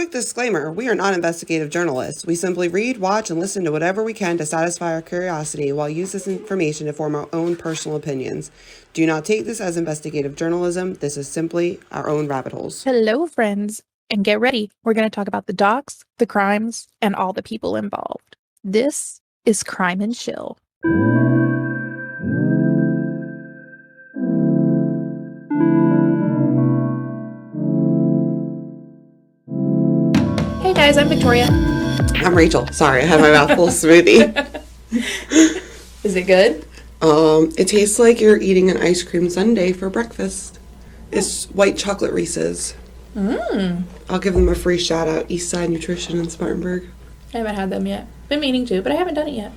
Quick disclaimer, we are not investigative journalists. We simply read, watch, and listen to whatever we can to satisfy our curiosity while use this information to form our own personal opinions. Do not take this as investigative journalism. This is simply our own rabbit holes. Hello, friends, and get ready. We're going to talk about the docs, the crimes, and all the people involved. This is Crime and Chill. Hey guys, I'm Victoria. I'm Rachel. Sorry, I had my mouth full of smoothie. Is it good? It tastes like you're eating an ice cream sundae for breakfast. It's white chocolate Reese's. I'll give them a free shout out, Eastside Nutrition in Spartanburg. I haven't had them yet. Been meaning to, but I haven't done it yet.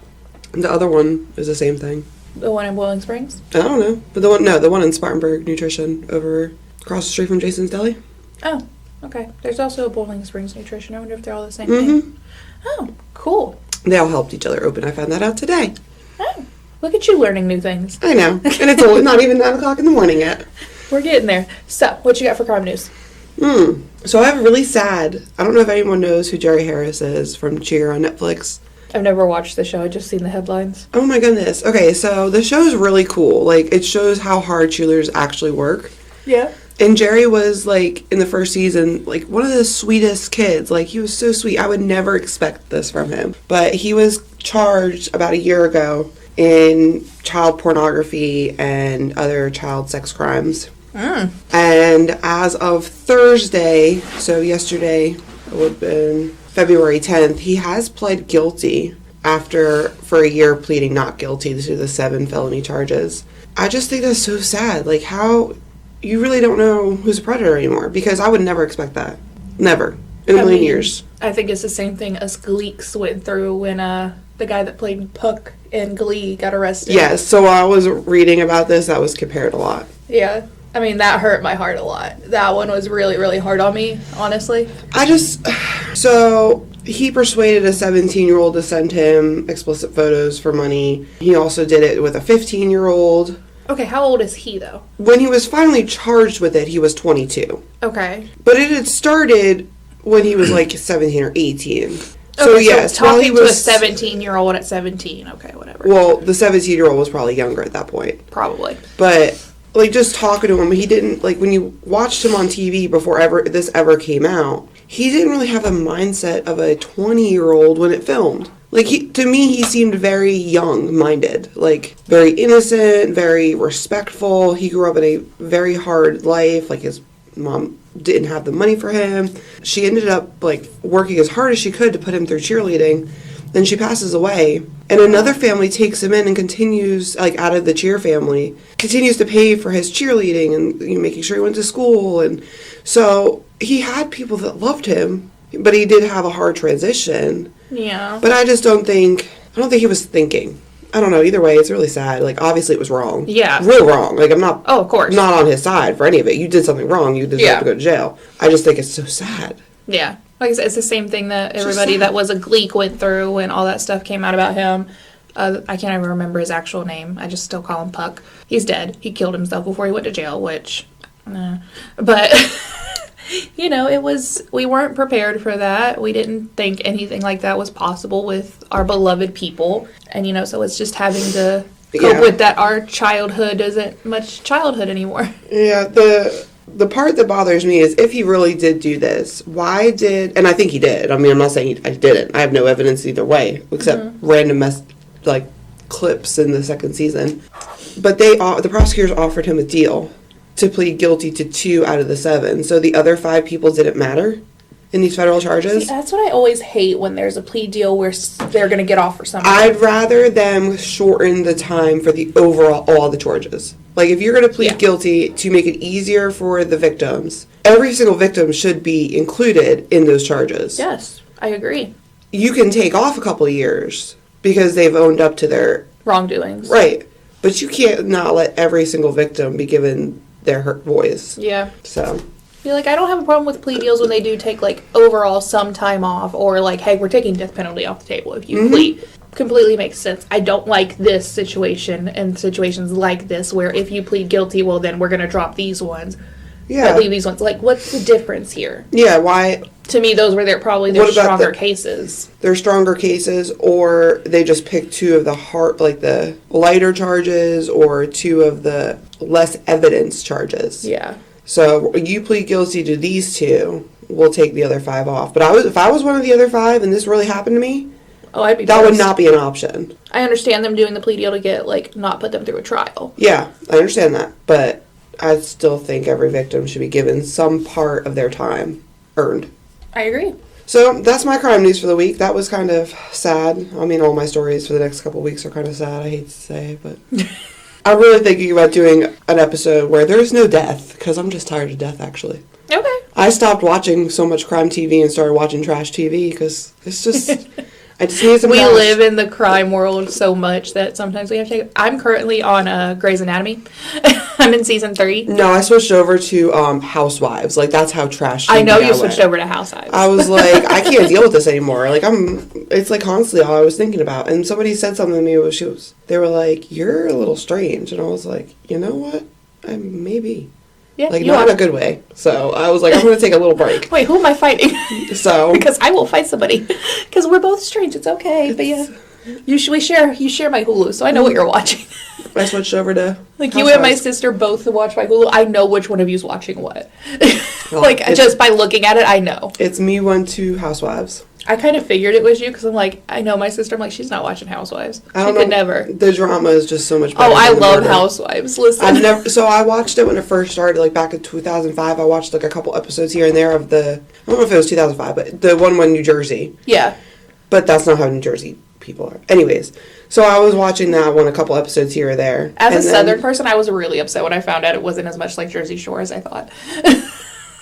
The other one is the same thing. The one in Boiling Springs? I don't know. But the one in Spartanburg Nutrition over across the street from Jason's Deli. Oh, okay. There's also a Boiling Springs Nutrition. I wonder if they're all the same thing. Oh, cool. They all helped each other open. I found that out today. Oh, look at you learning new things. I know. And it's only not even 9 o'clock in the morning yet. We're getting there. So, what you got for crime news? So I have a really sad, I don't know if anyone knows who Jerry Harris is from Cheer on Netflix. I've never watched the show. I've just seen the headlines. Oh my goodness. Okay, so the show's really cool. Like, it shows how hard cheerleaders actually work. Yeah. And Jerry was, like, in the first season, like, one of the sweetest kids. Like, he was so sweet. I would never expect this from him. But he was charged about a year ago in child pornography and other child sex crimes. And as of Thursday, so yesterday, it would have been February 10th, he has pled guilty for a year pleading not guilty to the 7 felony charges. I just think that's so sad. Like, how you really don't know who's a predator anymore, because I would never expect that. Never. In a million years. I think it's the same thing us Gleeks went through when the guy that played Puck in Glee got arrested. Yes, so while I was reading about this, that was compared a lot. Yeah. I mean, that hurt my heart a lot. That one was really, really hard on me, honestly. So he persuaded a 17-year-old to send him explicit photos for money. He also did it with a 15-year-old. Okay, how old is he, though? When he was finally charged with it, he was 22. Okay. But it had started when he was like 17 or 18. So okay, yes, so talking to a 17-year-old at 17. Okay, whatever. Well, the 17-year-old was probably younger at that point. Probably. But like, just talking to him, he didn't, like, when you watched him on TV before this ever came out, he didn't really have a mindset of a 20-year-old when it filmed. Like, to me, he seemed very young-minded. Like, very innocent, very respectful. He grew up in a very hard life. Like, his mom didn't have the money for him. She ended up, like, working as hard as she could to put him through cheerleading. Then she passes away, and another family takes him in and continues, like, out of the cheer family, continues to pay for his cheerleading and making sure he went to school. And so he had people that loved him, but he did have a hard transition. Yeah. But I don't think he was thinking. I don't know. Either way, it's really sad. Like, obviously it was wrong. Yeah. Real wrong. Like, I'm not. Oh, of course. Not on his side for any of it. You did something wrong. You deserve to go to jail. I just think it's so sad. Yeah. Like I said, it's the same thing that everybody that was a Gleek went through when all that stuff came out about him. I can't even remember his actual name. I just still call him Puck. He's dead. He killed himself before he went to jail, which... But, we weren't prepared for that. We didn't think anything like that was possible with our beloved people. And, so it's just having to cope with that our childhood isn't much childhood anymore. Yeah, the part that bothers me is if he really did do this, and I think he did. I mean, I'm not saying I didn't. I have no evidence either way, except random clips in the second season. But the prosecutors offered him a deal to plead guilty to 2 out of the 7. So the other 5 people didn't matter in these federal charges. See, that's what I always hate when there's a plea deal where they're going to get off for something. I'd rather them shorten the time for all the charges. Like, if you're going to plead guilty to make it easier for the victims, every single victim should be included in those charges. Yes, I agree. You can take off a couple of years because they've owned up to their wrongdoings. Right. But you can't not let every single victim be given their hurt voice. Yeah. So... I don't have a problem with plea deals when they do take, overall some time off, or, hey, we're taking death penalty off the table if you plead. Completely makes sense. I don't like this situation and situations like this where if you plead guilty, well, then we're going to drop these ones. Yeah. but leave these ones. Like, what's the difference here? Yeah, why? To me, those were probably their stronger cases. Their stronger cases, or they just picked two of the lighter charges, or two of the less evidence charges. Yeah. So you plead guilty to these two, we'll take the other 5 off. But if I was one of the other 5 and this really happened to me, I'd be that pissed. would not be an option. I understand them doing the plea deal to get, like, not put them through a trial. Yeah, I understand that. But I still think every victim should be given some part of their time earned. I agree. So that's my crime news for the week. That was kind of sad. I mean, all my stories for the next couple of weeks are kind of sad, I hate to say, but I'm really thinking about doing an episode where there's no death, because I'm just tired of death, actually. Okay. I stopped watching so much crime TV and started watching trash TV, because it's just... I just need some We trash. live in the crime world so much that sometimes we have to take... I'm currently on Grey's Anatomy. I'm in season 3. No, I switched over to Housewives. Like, that's how trash TV I know you went. switched over to Housewives. I was like, I can't deal with this anymore. Like, it's like constantly all I was thinking about. And somebody said something to me, they were like, you're a little strange. And I was like, you know what? Maybe. Yeah, like, not in a good way. So I was like, I'm going to take a little break. Wait, who am I fighting? So. Because I will fight somebody. Because we're both strange. It's okay. But yeah. You share my Hulu, so I know what you're watching. I switched over to like Housewives. You and my sister both watch my Hulu. I know which one of you's watching what. Well, like, just by looking at it, I know. It's me 1-2 Housewives. I kind of figured it was you because I'm like, I know my sister. I'm like, she's not watching Housewives. She could never. The drama is just so much better. Oh, I love Housewives. Listen. So I watched it when it first started, like back in 2005. I watched like a couple episodes here and there of I don't know if it was 2005, but the one in New Jersey. Yeah. But that's not how New Jersey people are. Anyways, so I was watching that one, a couple episodes here or there. As a Southern person, I was really upset when I found out it wasn't as much like Jersey Shore as I thought.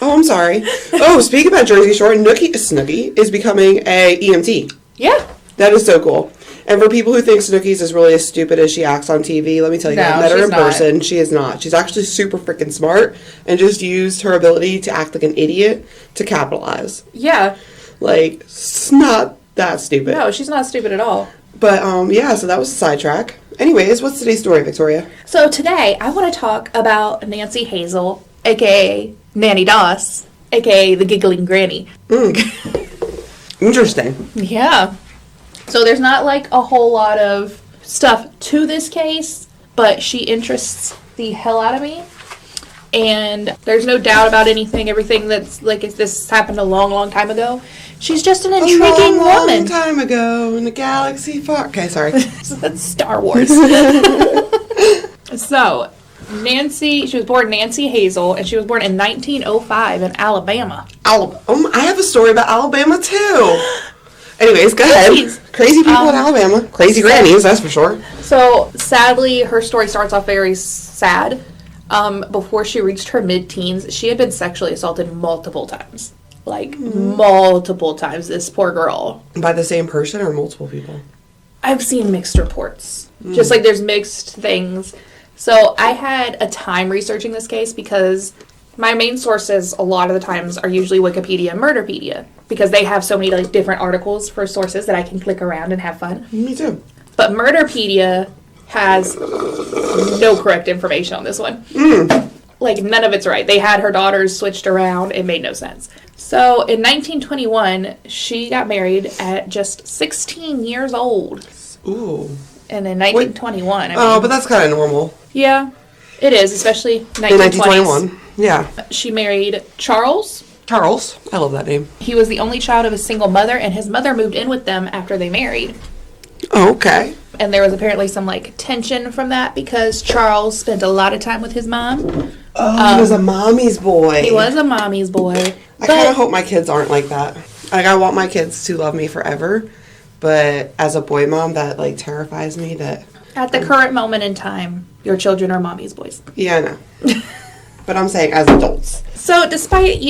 Oh, I'm sorry. Oh, speaking about Jersey Shore, Snooki is becoming a EMT. Yeah. That is so cool. And for people who think Snooki's is really as stupid as she acts on TV, let me tell you, I met her in person. She is not. She's actually super freaking smart and just used her ability to act like an idiot to capitalize. Yeah. Like, it's not that stupid. No, she's not stupid at all. But, yeah, so that was a sidetrack. Anyways, what's today's story, Victoria? So today, I want to talk about Nancy Hazel, a.k.a. Nannie Doss, a.k.a. the Giggling Granny. Interesting. Yeah. So there's not, like, a whole lot of stuff to this case, but she interests the hell out of me. And there's no doubt about anything. Everything that's, like, if this happened a long, long time ago. She's just an intriguing woman. A long time ago in the galaxy far... Okay, sorry. That's Star Wars. So, she was born Nancy Hazel, and she was born in 1905 in Alabama. I have a story about Alabama, too. Anyways, go ahead. Crazy people in Alabama. Crazy grannies, that's for sure. So, sadly, her story starts off very sad. Before she reached her mid-teens, she had been sexually assaulted multiple times. Like, multiple times, this poor girl. By the same person or multiple people? I've seen mixed reports. Just like there's mixed things. So I had a time researching this case because my main sources a lot of the times are usually Wikipedia and Murderpedia because they have so many like different articles for sources that I can click around and have fun. Me too. But Murderpedia has no correct information on this one. Like, none of it's right. They had her daughters switched around. It made no sense. So, in 1921, she got married at just 16 years old. Ooh. And in 1921, but that's kind of normal. Yeah, it is, especially 1920s. In 1921, yeah. She married Charles. Charles. I love that name. He was the only child of a single mother, and his mother moved in with them after they married. Oh, okay. And there was apparently some, like, tension from that because Charles spent a lot of time with his mom. Oh, he was a mommy's boy. He was a mommy's boy. I kind of hope my kids aren't like that. Like, I want my kids to love me forever, but as a boy mom, that, like, terrifies me that... At the current moment in time, your children are mommy's boys. Yeah, I know. But I'm saying as adults. So, despite,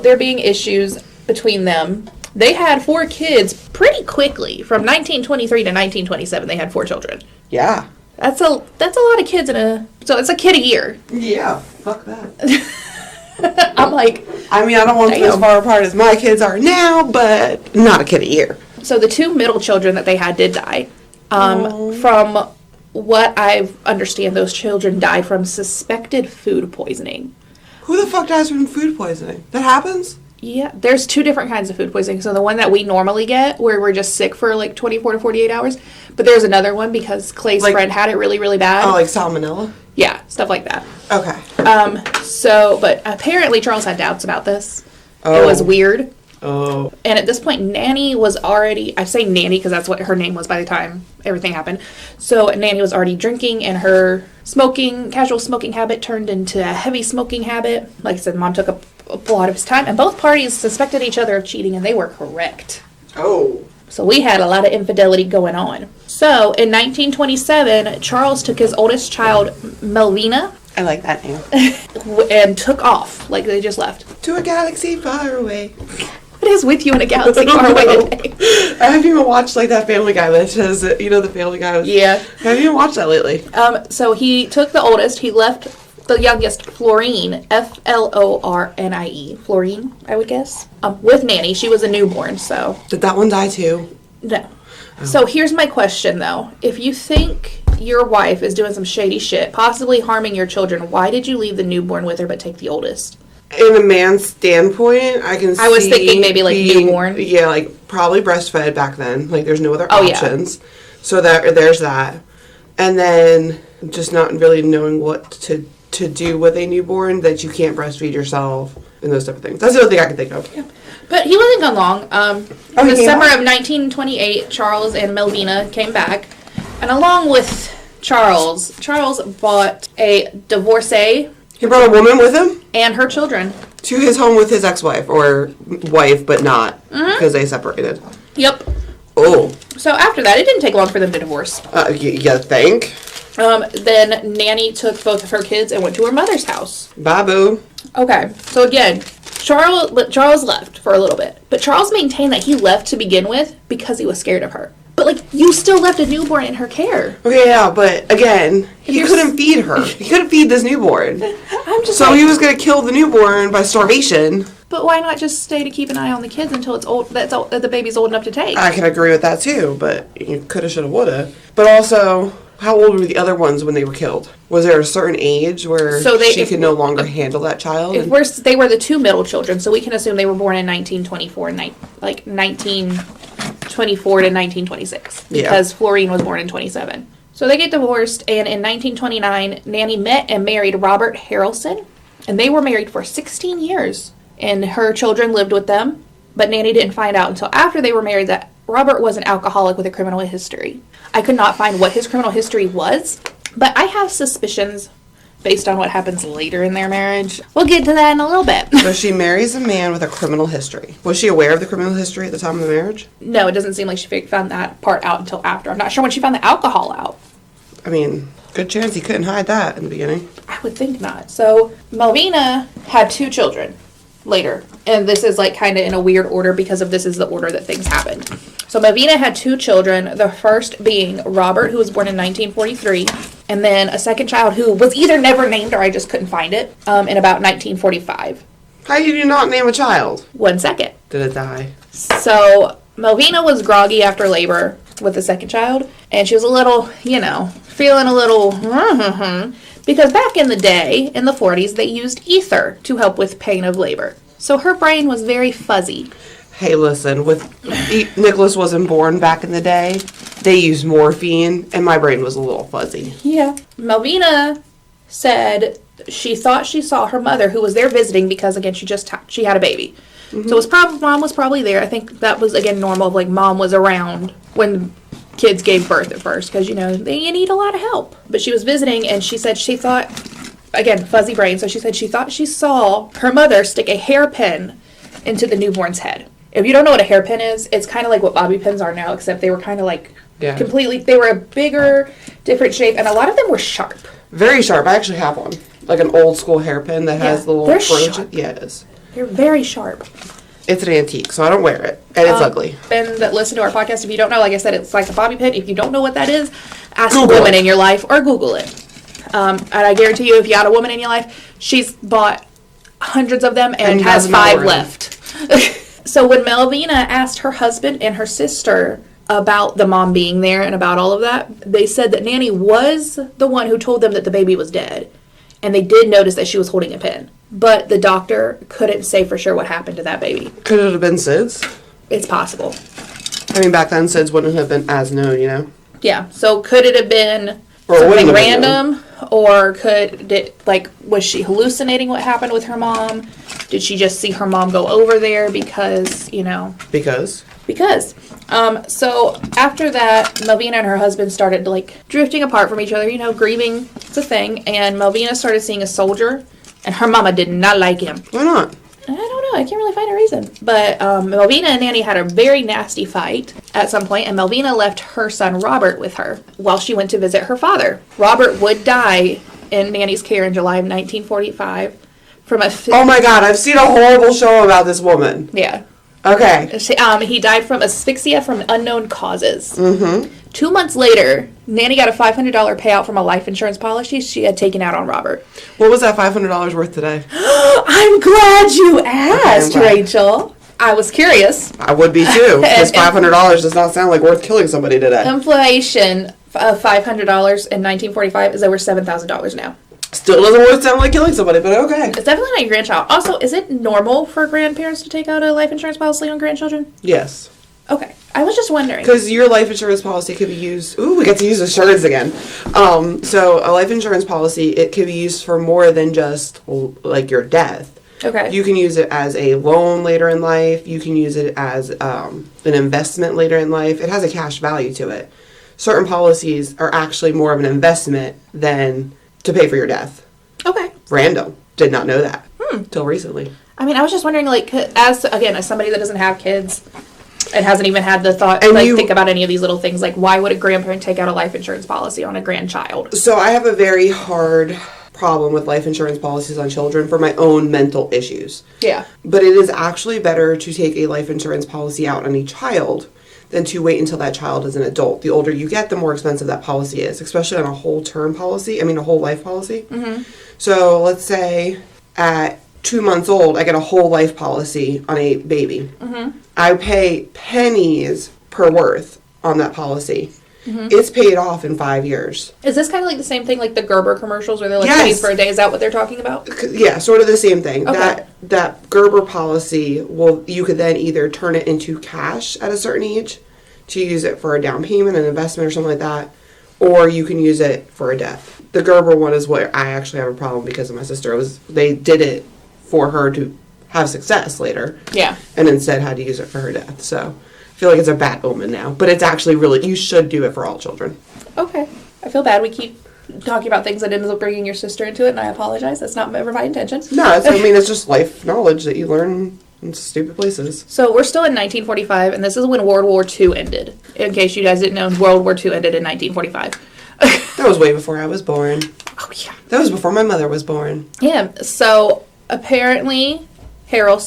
there being issues between them... They had 4 kids pretty quickly. From 1923 to 1927, they had 4 children. Yeah. That's a lot of kids so it's a kid a year. Yeah, fuck that. I'm like... I mean, I don't want them as far apart as my kids are now, but not a kid a year. So the 2 middle children that they had did die. From what I understand, those children died from suspected food poisoning. Who the fuck dies from food poisoning? That happens? Yeah, there's 2 different kinds of food poisoning. So the one that we normally get, where we're just sick for like 24 to 48 hours. But there's another one because Clay's friend had it really, really bad. Oh, like salmonella? Yeah, stuff like that. Okay. But apparently Charles had doubts about this. Oh. It was weird. Oh. And at this point, Nannie was already, I say Nannie because that's what her name was by the time everything happened. So Nannie was already drinking, and her casual smoking habit turned into a heavy smoking habit. Like I said, Mom took up a lot of his time, and both parties suspected each other of cheating, and they were correct. Oh. So we had a lot of infidelity going on. So in 1927, Charles took his oldest child, Melvina, I like that name. and took off. Like they just left. To a galaxy far away. What is with you in a galaxy far away today? I haven't even watched like that Family Guy that says, the Family Guy. Yeah. I haven't even watched that lately. So he took the oldest. He left the youngest, Florine, Flornie, Florine, I would guess, with Nannie. She was a newborn, so. Did that one die too? No. Oh. So here's my question, though. If you think your wife is doing some shady shit, possibly harming your children, why did you leave the newborn with her but take the oldest? In a man's standpoint, I was thinking maybe like newborn. Yeah, like probably breastfed back then. Like there's no other options. Yeah. So there's that. And then just not really knowing what to do with a newborn, that you can't breastfeed yourself and those type of things. That's the only thing I can think of. Yeah. But he wasn't gone long. In the summer of 1928, Charles and Melvina came back. And along with Charles bought a divorcee. He brought a woman with him? And her children. To his home with his ex-wife, or wife, but not, because they separated. Yep. Oh. So after that, it didn't take long for them to divorce. You think? Then Nannie took both of her kids and went to her mother's house. Babu. Okay, so again, Charles left for a little bit. But Charles maintained that he left to begin with because he was scared of her. But, like, you still left a newborn in her care. Okay, yeah, but, again, he couldn't feed her. He couldn't feed this newborn. So he was going to kill the newborn by starvation. But why not just stay to keep an eye on the kids until the baby's old enough to take? I can agree with that, too, but you coulda, shoulda, woulda. But also, how old were the other ones when they were killed? Was there a certain age where she could no longer handle that child? They were the 2 middle children, so we can assume they were born in 1924, 1924 to 1926. Because Florine was born in 27. So they get divorced, and in 1929, Nannie met and married Robert Harrelson, and they were married for 16 years. And her children lived with them, but Nannie didn't find out until after they were married that Robert was an alcoholic with a criminal history. I could not find what his criminal history was, but I have suspicions based on what happens later in their marriage. We'll get to that in a little bit. So she marries a man with a criminal history. Was she aware of the criminal history at the time of the marriage? No, it doesn't seem like she found that part out until after. I'm not sure when she found the alcohol out. I mean, good chance he couldn't hide that in the beginning. I would think not. So Melvina had 2 children later. And this is like kind of in a weird order because this is the order that things happened. So Melvina had 2 children, the first being Robert, who was born in 1943, and then a second child who was either never named or I just couldn't find it, in about 1945. How did you not name a child? 1 second. Did it die? So Melvina was groggy after labor with the second child, and she was a little, feeling a little, because back in the day, in the 40s, they used ether to help with pain of labor. So her brain was very fuzzy. Hey, listen, Nicholas wasn't born back in the day, they used morphine, and my brain was a little fuzzy. Yeah. Melvina said she thought she saw her mother, who was there visiting because, again, she had a baby. Mm-hmm. So Mom was probably there. I think that was, again, normal. Like, Mom was around when kids gave birth at first because, you need a lot of help. But she was visiting, and she said she thought, again, fuzzy brain, so she said she thought she saw her mother stick a hairpin into the newborn's head. If you don't know what a hairpin is, it's kind of like what bobby pins are now, except they were kind of like completely, they were a bigger, different shape, and a lot of them were sharp. Very sharp. I actually have one. Like an old school hairpin that has the little sharp. Yeah, it is. They're very sharp. It's an antique, so I don't wear it. And it's ugly. And that listen to our podcast, if you don't know, like I said, it's like a bobby pin. If you don't know what that is, ask Google a woman in your life or Google it. And I guarantee you, if you had a woman in your life, she's bought hundreds of them and has 5 left. So when Melvina asked her husband and her sister about the mom being there and about all of that, they said that Nannie was the one who told them that the baby was dead. And they did notice that she was holding a pin. but the doctor couldn't say for sure what happened to that baby. Could it have been SIDS? It's possible. I mean, back then, SIDS wouldn't have been as known, you know? Yeah, so could it have been Or something random? Or was she hallucinating what happened with her mom? Did she just see her mom go over there because, you know... Because? So after that, Melvina and her husband started, drifting apart from each other, you know, grieving. It's a thing. And Melvina started seeing a soldier, and her mama did not like him. Why not? I don't know. I can't really find a reason. But Melvina and Nannie had a very nasty fight at some point, and Melvina left her son Robert with her while she went to visit her father. Robert would die in Nannie's care in July of 1945 from a... Oh my God, I've seen a horrible show about this woman. Yeah. Okay. He died from asphyxia from unknown causes. Mm-hmm. 2 months later, Nannie got a $500 payout from a life insurance policy she had taken out on Robert. What was that $500 worth today? I'm glad you asked, Rachel. I was curious. I would be too, because $500 does not sound like worth killing somebody today. Inflation of $500 in 1945 is over $7,000 now. Still doesn't sound like killing somebody, but okay. It's definitely not your grandchild. Also, is it normal for grandparents to take out a life insurance policy on grandchildren? Yes. Okay. I was just wondering. Because your life insurance policy could be used... Ooh, we get to use insurance again. So a life insurance policy, it could be used for more than just, your death. Okay. You can use it as a loan later in life. You can use it as an investment later in life. It has a cash value to it. Certain policies are actually more of an investment than to pay for your death. Okay. Random. Did not know that. Till recently. I mean, I was just wondering, as somebody that doesn't have kids and hasn't even had the thought think about any of these little things, why would a grandparent take out a life insurance policy on a grandchild? So I have a very hard problem with life insurance policies on children for my own mental issues. Yeah. But it is actually better to take a life insurance policy out on a child than to wait until that child is an adult. The older you get, the more expensive that policy is, especially on a whole term policy. I mean, a whole life policy. Mm-hmm. So let's say at 2 months old, I get a whole life policy on a baby. Mm-hmm. I pay pennies per worth on that policy. Mm-hmm. It's paid off in 5 years. Is this kind of like the same thing like the Gerber commercials where they're pennies for a day? Is that what they're talking about? Yeah, sort of the same thing. Okay. That Gerber policy, you could then either turn it into cash at a certain age to use it for a down payment, an investment, or something like that, or you can use it for a death. The Gerber one is what I actually have a problem because of my sister. They did it for her to have success later. Yeah. And instead had to use it for her death. So I feel like it's a bad omen now. But it's actually you should do it for all children. Okay. I feel bad. We keep talking about things that ends up bringing your sister into it, and I apologize. That's not ever my intention. No, it's just life knowledge that you learn in stupid places. So we're still in 1945, and this is when World War II ended. In case you guys didn't know, World War II ended in 1945. That was way before I was born. Oh, yeah. That was before my mother was born. Yeah. So apparently Robert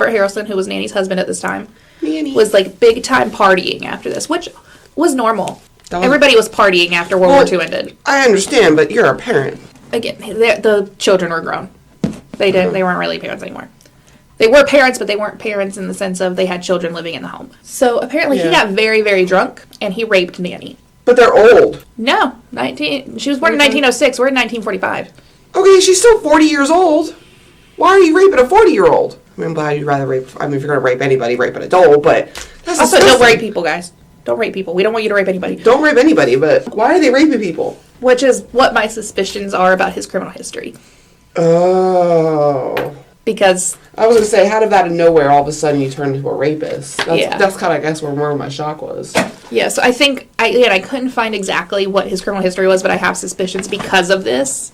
Harrelson, who was Nannie's husband at this time, was big time partying after this, which was normal. Everybody was partying after World War II ended. I understand, but you're a parent. Again, the children were grown. They weren't really parents anymore. They were parents, but they weren't parents in the sense of they had children living in the home. So apparently he got very, very drunk, and he raped Nannie. But they're old. No. She was born in 1906. We're in 1945. Okay, she's still 40 years old. Why are you raping a 40-year-old? I mean, I'm glad you'd rather rape... I mean, if you're going to rape anybody, rape an adult, but... That's also, don't rape people, guys. Don't rape people. We don't want you to rape anybody. Don't rape anybody, but why are they raping people? Which is what my suspicions are about his criminal history. Oh. Because... I was going to say, how did that out of nowhere all of a sudden you turn into a rapist? That's kind of, I guess, where more of my shock was. Yeah, so I think, I couldn't find exactly what his criminal history was, but I have suspicions because of this,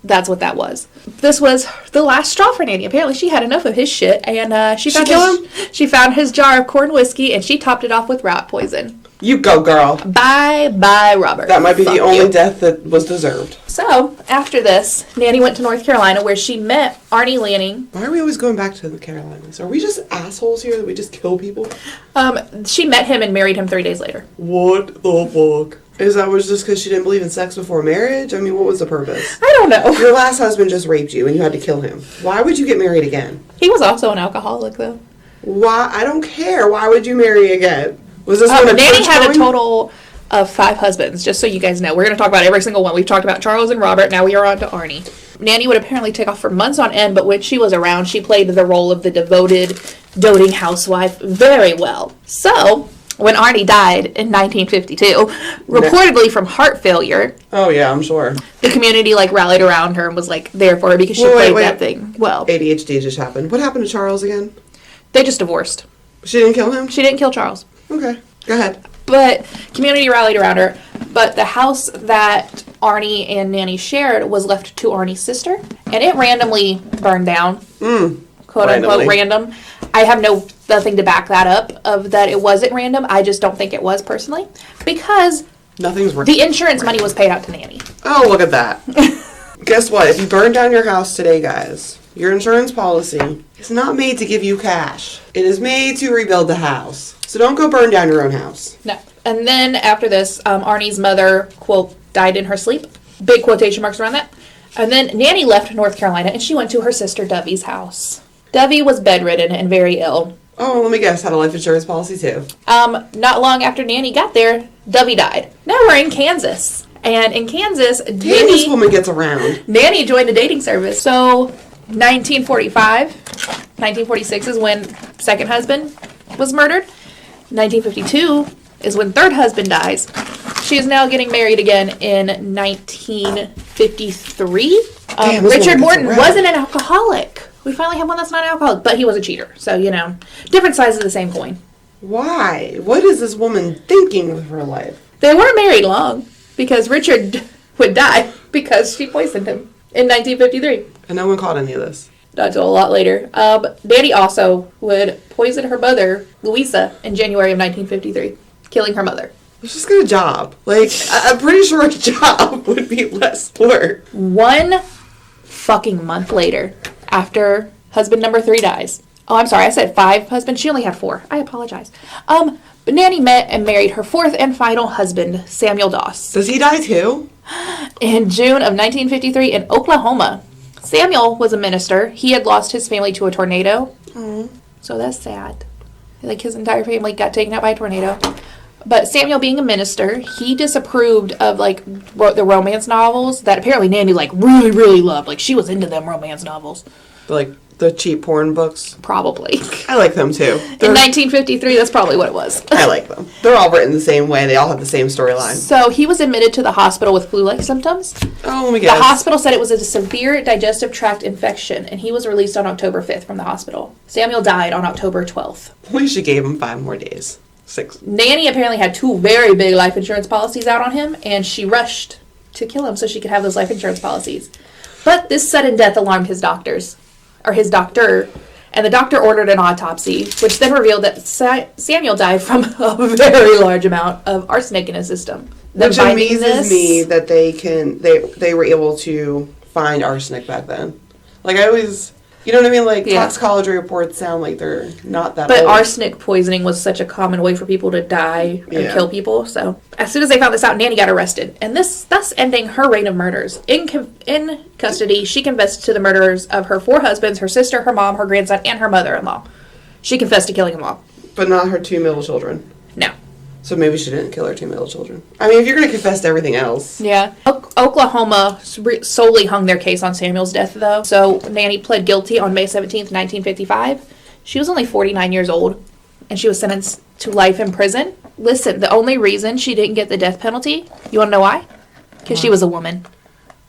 that's what that was. This was the last straw for Nannie. Apparently she had enough of his shit, and she found his jar of corn whiskey, and she topped it off with rat poison. You go, girl. Bye, Robert. That might be the only death that was deserved. So, after this, Nannie went to North Carolina, where she met Arnie Lanning. Why are we always going back to the Carolinas? Are we just assholes here that we just kill people? She met him and married him 3 days later. What the fuck? Is that was just because she didn't believe in sex before marriage? I mean, what was the purpose? I don't know. Your last husband just raped you and you had to kill him. Why would you get married again? He was also an alcoholic, though. Why? I don't care. Why would you marry again? Was this one a Nannie had a total of 5 husbands, just so you guys know. We're going to talk about every single one. We've talked about Charles and Robert. Now we are on to Arnie. Nannie would apparently take off for months on end, but when she was around, she played the role of the devoted, doting housewife very well. So, when Arnie died in 1952, reportedly from heart failure. Oh, yeah, I'm sure. The community, rallied around her and was, there for her because she played that thing well. ADHD just happened. What happened to Charles again? They just divorced. She didn't kill him? She didn't kill Charles. Okay, go ahead. But community rallied around her. But the house that Arnie and Nannie shared was left to Arnie's sister, and it randomly burned down. Quote unquote random. I have nothing to back that up of that it wasn't random. I just don't think it was personally because the insurance money was paid out to Nannie. Oh, look at that. Guess what? If you burn down your house today, guys, your insurance policy is not made to give you cash. It is made to rebuild the house. So don't go burn down your own house. No. And then after this, Arnie's mother, quote, died in her sleep. Big quotation marks around that. And then Nannie left North Carolina and she went to her sister Dovey's house. Dovey was bedridden and very ill. Oh, let me guess, had a life insurance policy too. Not long after Nannie got there, Dovey died. Now we're in Kansas. And in Kansas, this woman gets around. Nannie joined a dating service. So 1946 is when second husband was murdered. 1952 is when third husband dies. She is now getting married again in 1953. Richard Morton wasn't an alcoholic. We finally have one that's not an alcoholic, but he was a cheater. So, different sides of the same coin. Why? What is this woman thinking with her life? They weren't married long because Richard would die because she poisoned him in 1953. And no one caught any of this. Not until a lot later. Nannie also would poison her mother, Louisa, in January of 1953, killing her mother. Let's just get a job. I'm pretty sure a job would be less work. 1 fucking month later, after husband number 3 dies. Oh, I'm sorry, I said 5 husbands. She only had 4. I apologize. But Nannie met and married her 4th and final husband, Samuel Doss. Does he die too? In June of 1953 in Oklahoma. Samuel was a minister. He had lost his family to a tornado. So that's sad. His entire family got taken out by a tornado. But Samuel, being a minister, he disapproved of the romance novels that apparently Nannie really, really loved. She was into them romance novels. The cheap porn books? Probably. I like them too. In 1953, that's probably what it was. I like them. They're all written the same way. They all have the same storyline. So he was admitted to the hospital with flu-like symptoms. Oh, let me guess. The hospital said it was a severe digestive tract infection, and he was released on October 5th from the hospital. Samuel died on October 12th. At least she gave him 5 more days. 6. Nannie apparently had 2 very big life insurance policies out on him, and she rushed to kill him so she could have those life insurance policies. But this sudden death alarmed his doctor, and the doctor ordered an autopsy, which then revealed that Samuel died from a very large amount of arsenic in his system. Which amazes me that they were able to find arsenic back then. I always... You know what I mean? Toxicology reports sound like they're not that But old. arsenic poisoning was such a common way for people to die and kill people. So as soon as they found this out, Nannie got arrested. And thus ending her reign of murders. In custody, she confessed to the murders of her 4 husbands, her sister, her mom, her grandson, and her mother-in-law. She confessed to killing them all. But not her 2 middle children. No. So maybe she didn't kill her 2 middle children. I mean, if you're going to confess to everything else. Yeah. Oklahoma solely hung their case on Samuel's death, though. So Nannie pled guilty on May 17th, 1955. She was only 49 years old, and she was sentenced to life in prison. Listen, the only reason she didn't get the death penalty, you want to know why? Because she was a woman.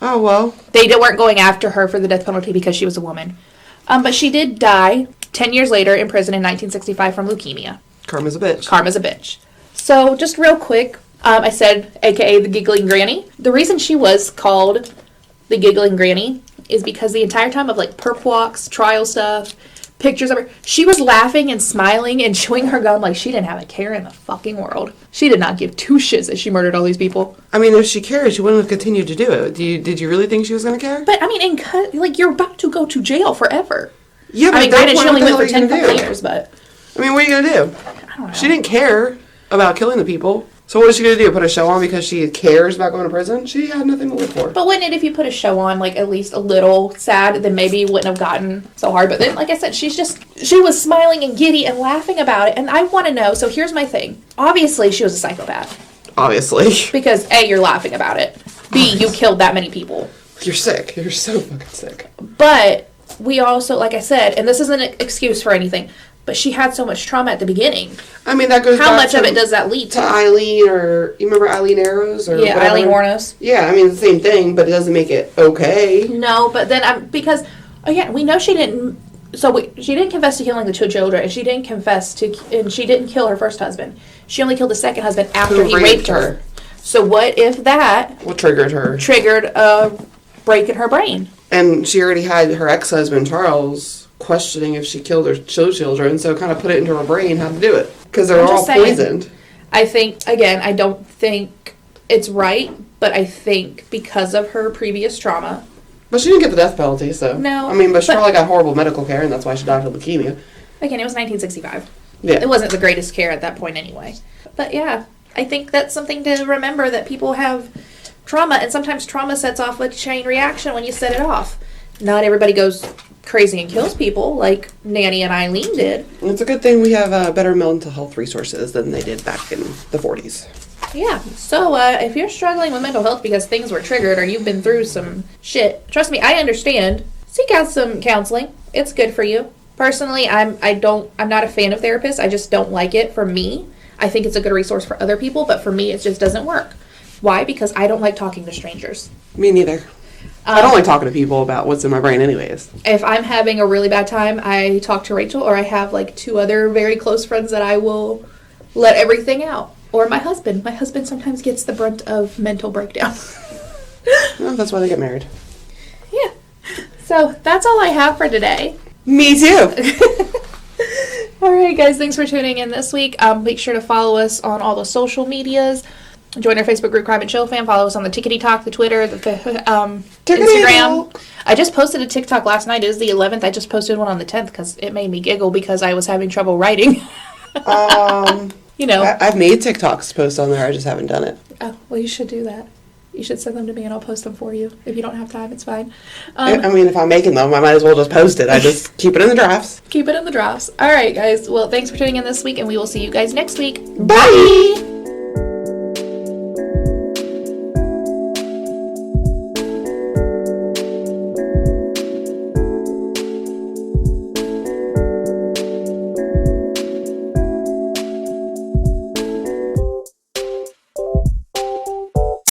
Oh, well. They weren't going after her for the death penalty because she was a woman. But she did die 10 years later in prison in 1965 from leukemia. Karma's a bitch. Karma's a bitch. So, just real quick, I said, a.k.a. the Giggling Granny. The reason she was called the Giggling Granny is because the entire time of, perp walks, trial stuff, pictures of her, she was laughing and smiling and chewing her gum like she didn't have a care in the fucking world. She did not give 2 shits that she murdered all these people. I mean, if she cared, she wouldn't have continued to do it. Did you really think she was going to care? But, I mean, you're about to go to jail forever. Yeah, but granted, she only went for 10 years, but... I mean, what are you going to do? I don't know. She didn't care about killing the people. So what is she going to do? Put a show on because she cares about going to prison? She had nothing to live for. But wouldn't it, if you put a show on, at least a little sad, then maybe it wouldn't have gotten so hard. But then, like I said, she was smiling and giddy and laughing about it. And I want to know, so here's my thing. Obviously, she was a psychopath. Obviously. Because A, you're laughing about it. B, you killed that many people. You're sick. You're so fucking sick. But we also, like I said, and this isn't an excuse for anything, but she had so much trauma at the beginning. I mean, that goes How back much of it does that lead to Eileen, or you remember Eileen Arrows, or yeah, whatever? Eileen Warnos. Yeah, I mean, it's the same thing, but it doesn't make it okay. No, but then because again, we know she didn't. So she didn't confess to killing the 2 children, and she didn't and she didn't kill her first husband. She only killed the second husband after he raped her. So what if that? What triggered her? Triggered a break in her brain. And she already had her ex-husband Charles questioning if she killed her 2 children, so kind of put it into her brain how to do it. Because they're all poisoned. I think, again, I don't think it's right, but I think because of her previous trauma. But she didn't get the death penalty, so. No. I mean, but she probably got horrible medical care, and that's why she died of leukemia. Again, it was 1965. Yeah. It wasn't the greatest care at that point anyway. But yeah, I think that's something to remember, that people have trauma, and sometimes trauma sets off a chain reaction when you set it off. Not everybody goes crazy and kills people like Nannie and Eileen did. It's a good thing we have better mental health resources than they did back in the 40s. Yeah, so if you're struggling with mental health because things were triggered or you've been through some shit, trust me, I understand. Seek out some counseling. It's good for you. Personally, I'm not a fan of therapists. I just don't like it for me. I think it's a good resource for other people, but for me, it just doesn't work. Why? Because I don't like talking to strangers. Me neither. I don't like talking to people about what's in my brain anyways. If I'm having a really bad time, I talk to Rachel, or I have like 2 other very close friends that I will let everything out. Or my husband. My husband sometimes gets the brunt of mental breakdown. Well, that's why they get married. Yeah. So that's all I have for today. Me too. All right, guys. Thanks for tuning in this week. Make sure to follow us on all the social medias. Join our Facebook group, Crime and Chill Fam. Follow us on the Tickety Talk, the Twitter, the Instagram. I just posted a TikTok last night. It is the 11th. I just posted one on the 10th because it made me giggle because I was having trouble writing. You know. I've made TikToks post on there. I just haven't done it. Oh, well, you should do that. You should send them to me and I'll post them for you. If you don't have time, it's fine. I mean, if I'm making them, I might as well just post it. I just keep it in the drafts. Keep it in the drafts. All right, guys. Well, thanks for tuning in this week, and we will see you guys next week. Bye!